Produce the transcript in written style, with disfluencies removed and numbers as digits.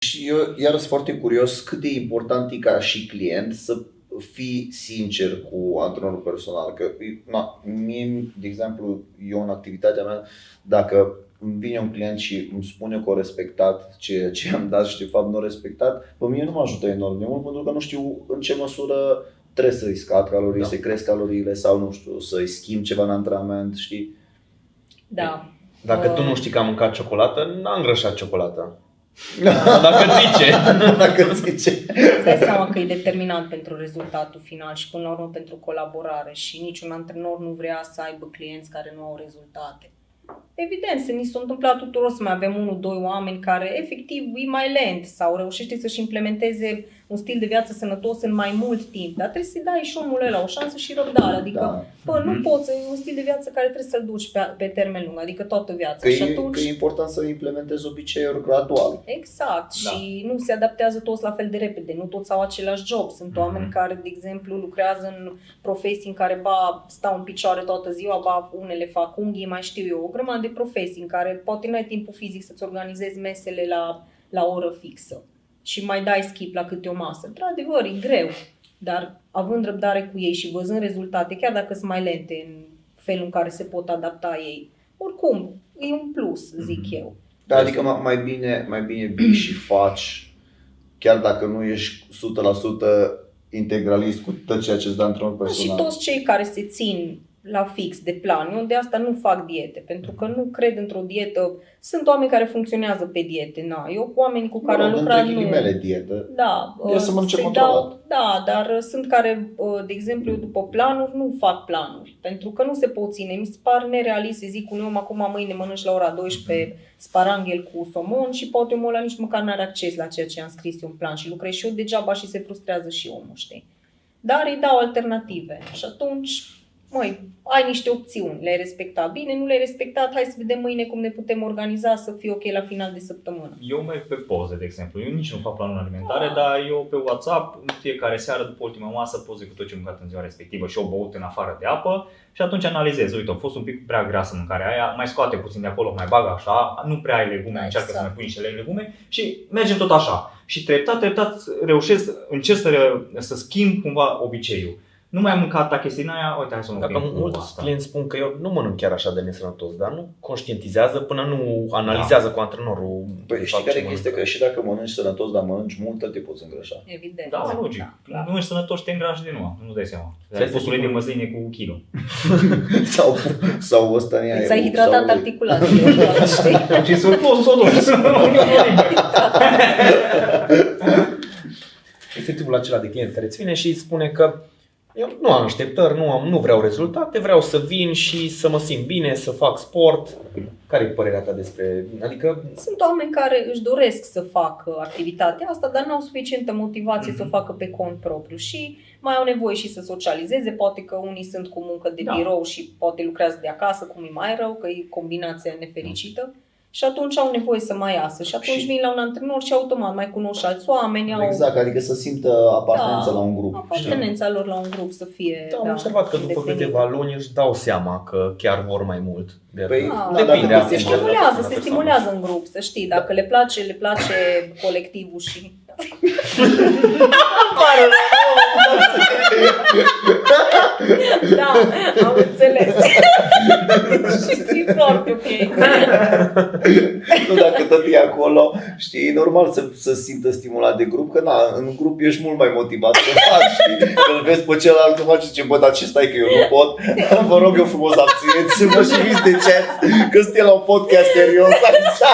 Și eu iar sunt foarte curios cât de important e ca și client să fii sincer cu antrenorul personal. Că, mie, de exemplu, eu în activitatea mea, dacă îmi vine un client și îmi spune că a respectat ceea ce am dat și de fapt nu a respectat, pe mine nu mă ajută enorm de mult, pentru că nu știu în ce măsură trebuie să-i scad calorii, să-i cresc caloriile sau nu știu, să-i schimb ceva în antrenament, știi? Da. Dacă tu nu știi că am mâncat ciocolată, n-am îngrășat ciocolată. Dacă zice. Dacă zice. Îți dai seama că e determinant pentru rezultatul final și până la urmă pentru colaborare și niciun antrenor nu vrea să aibă clienți care nu au rezultate. Evident, ni s-a întâmplat tuturor să mai avem 1-2 oameni care efectiv e mai lent sau reușește să-și implementeze un stil de viață sănătos în mai mult timp, dar trebuie să-i dai și omul ăla o șansă și răbdare, adică nu poți, e un stil de viață care trebuie să-l duci pe termen lung, adică toată viața. Că și atunci... e important să implementezi obiceiuri gradual. Exact, și nu se adaptează toți la fel de repede, nu toți au același job. Sunt oameni care, de exemplu, lucrează în profesii în care stau în picioare toată ziua, unele fac unghii, mai știu eu, o grămadă de profesii în care poate nu ai timpul fizic să-ți organizezi mesele la o oră fixă și mai dai skip la câte o masă. Într-adevăr, e greu, dar având răbdare cu ei și văzând rezultate, chiar dacă sunt mai lente în felul în care se pot adapta ei, oricum, e un plus, zic eu. Da, adică mai bine vii și faci, chiar dacă nu ești 100% integralist cu tot ceea ce îți dă antrenor personal. Și toți cei care se țin la fix de plan, eu de asta nu fac diete, pentru că nu cred într-o dietă. Sunt oameni care funcționează pe diete, eu cu oamenii cu care am lucrat nu. Dietă. Da, să mănânce controlat. Da, dar sunt care, de exemplu, după planuri nu fac planuri, pentru că nu se pot ține. Mi se par nerealist să zic unui om acum mâine mănânci la ora 12 sparanghel cu somon și poate omul ăla nici măcar n-are acces la ceea ce am scris eu în plan și lucrez și eu degeaba și se frustrează și omul, știi? Dar îi dau alternative și atunci ai niște opțiuni, le-ai respectat bine, nu le-ai respectat, hai să vedem mâine cum ne putem organiza să fie ok la final de săptămână. Eu merg pe poze, de exemplu. Eu nici nu fac planuri alimentare, dar eu pe WhatsApp, în fiecare seară după ultima masă, poze cu tot ce am mâncat în ziua respectivă și o băut în afară de apă și atunci analizez. Uite, a fost un pic prea grasă mâncarea aia, mai scoate puțin de acolo, mai bag așa, nu prea ai legume, încearcă să mai pui niște legume și mergem tot așa. Și treptat încerc să schimb cumva obiceiul. Nu mai am mâncat chestia aia, uite, hai să mă Dacă mulți clienți spun că eu nu mănânc chiar așa de nesănătos, dar nu conștientizează până nu analizează cu antrenorul. Păi știi care este că și dacă mănânci sănătos, dar mănânci mult, te poți îngrășa. Evident. Da, logic. Da. Nu ești sănătos, te îngrași de nu dai seama. Ai pus ulei de măsline cu un kilo. sau ăsta ne-ai. Ți-ai hidratat articulațiile, știi? Și surplusul s-o dus. Efectivul acela de client care îți vine și îți spune că eu nu am așteptări, nu vreau rezultate, vreau să vin și să mă simt bine, să fac sport. Care e părerea ta despre... Adică... Sunt oameni care își doresc să facă activitatea asta, dar nu au suficientă motivație să o facă pe cont propriu și mai au nevoie și să socializeze. Poate că unii sunt cu muncă de birou și poate lucrează de acasă, cum e mai rău, că e combinația nefericită. Și atunci au nevoie să mai iasă și atunci vin la un antrenor și automat mai cunosc și alți oameni. Exact, adică să simtă apartenența la un grup. Apartenența lor la un grup să fie. Da, am observat că după câteva luni își dau seama că chiar vor mai mult. Depinde. Se stimulează în grup, să știi. Dacă le place colectivul și... Da, am înțeles. Și e foarte ok. Nu, dacă tot e acolo, știi, e normal să simtă stimulat de grup, că în grup ești mult mai motivat să faci, știi? Că îl vezi pe celălalt că face ce, dar ce stai că eu nu pot, vă rog eu frumos abțineți-vă și fiți de chat, că suntem la un podcast serios, așa.